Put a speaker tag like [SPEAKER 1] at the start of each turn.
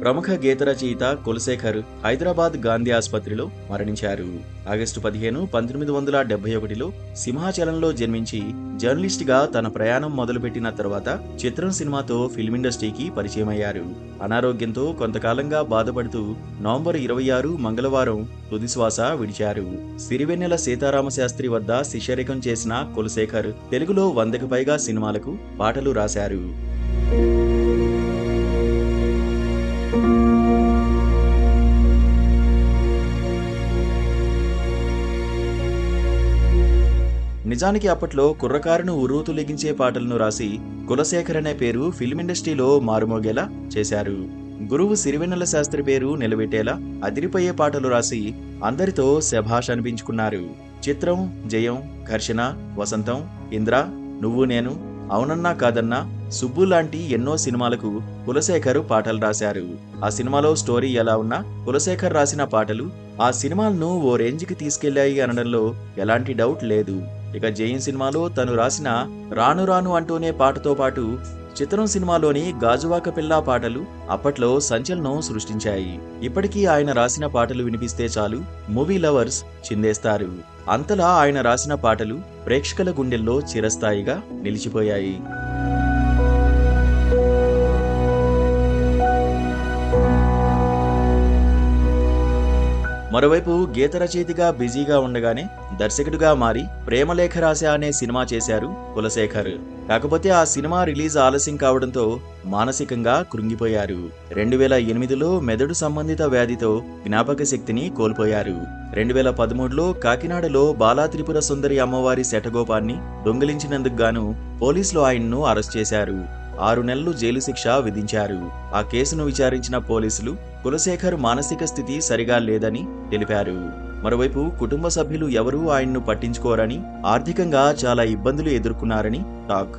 [SPEAKER 1] ప్రముఖ గీత రచయిత కులశేఖర్ హైదరాబాద్ గాంధీ ఆసుపత్రిలో మరణించారు. ఆగస్టు 15, 1971లో సింహాచలంలో జన్మించి జర్నలిస్ట్గా తన ప్రయాణం మొదలుపెట్టిన తర్వాత చిత్రం సినిమాతో ఫిల్మ్ ఇండస్ట్రీకి పరిచయమయ్యారు. అనారోగ్యంతో కొంతకాలంగా బాధపడుతూ నవంబర్ 26 మంగళవారం తుదిశ్వాస విడిచారు. సిరివెన్నెల సీతారామశాస్త్రి వద్ద శిష్యరికం చేసిన కులశేఖర్ తెలుగులో 100కు పైగా సినిమాలకు పాటలు రాశారు. నిజానికి అప్పట్లో కుర్రకారును ఉర్రూతులెగించే పాటలను రాసి కులశేఖర్ అనే పేరు ఫిల్మ్ ఇండస్ట్రీలో మారుమోగేలా చేశారు. గురువు సిరివెన్నెల శాస్త్రి పేరు నిలబెట్టేలా అదిరిపోయే పాటలు రాసి అందరితో శభాష్ అనిపించుకున్నారు. చిత్రం, జయం, ఘర్షణ, వసంతం, ఇంద్ర, నువ్వు నేను, అవునన్నా కాదన్నా, సుబ్బు లాంటి ఎన్నో సినిమాలకు కులశేఖర్ పాటలు రాశారు. ఆ సినిమాలో స్టోరీ ఎలా ఉన్నా కులశేఖర్ రాసిన పాటలు ఆ సినిమాలను ఓ రేంజ్కి తీసుకెళ్లాయి అనడంలో ఎలాంటి డౌట్ లేదు. ఇక జయం సినిమాలో తను రాసిన రాను రాను అంటూనే పాటతో పాటు చిత్రం సినిమాలోని గాజువాక పిల్ల పాటలు అప్పట్లో సంచలనం సృష్టించాయి. ఇప్పటికీ ఆయన రాసిన పాటలు వినిపిస్తే చాలు మూవీ లవర్స్ చిందేస్తారు. అంతలా ఆయన రాసిన పాటలు ప్రేక్షకుల గుండెల్లో చిరస్థాయిగా నిలిచిపోయాయి. మరోవైపు గీత రచయితగా బిజీగా ఉండగానే దర్శకుడిగా మారి ప్రేమలేఖ రాశ అనే సినిమా చేశారు కులశేఖర్. కాకపోతే ఆ సినిమా రిలీజ్ ఆలస్యం కావడంతో మానసికంగా కృంగిపోయారు. 2008లో మెదడు సంబంధిత వ్యాధితో జ్ఞాపక శక్తిని కోల్పోయారు. 2013లో కాకినాడలో బాలా త్రిపుర సుందరి అమ్మవారి శటగోపాన్ని దొంగిలించినందుకు గాను పోలీసులు ఆయన్ను అరెస్ట్ చేశారు. 6 నెలలు జైలు శిక్ష విధించారు. ఆ కేసును విచారించిన పోలీసులు కులశేఖర్ మానసిక స్థితి సరిగా లేదని తెలిపారు. మరోవైపు కుటుంబ సభ్యులు ఎవరూ ఆయన్ను పట్టించుకోరని, ఆర్థికంగా చాలా ఇబ్బందులు ఎదుర్కొన్నారని టాక్.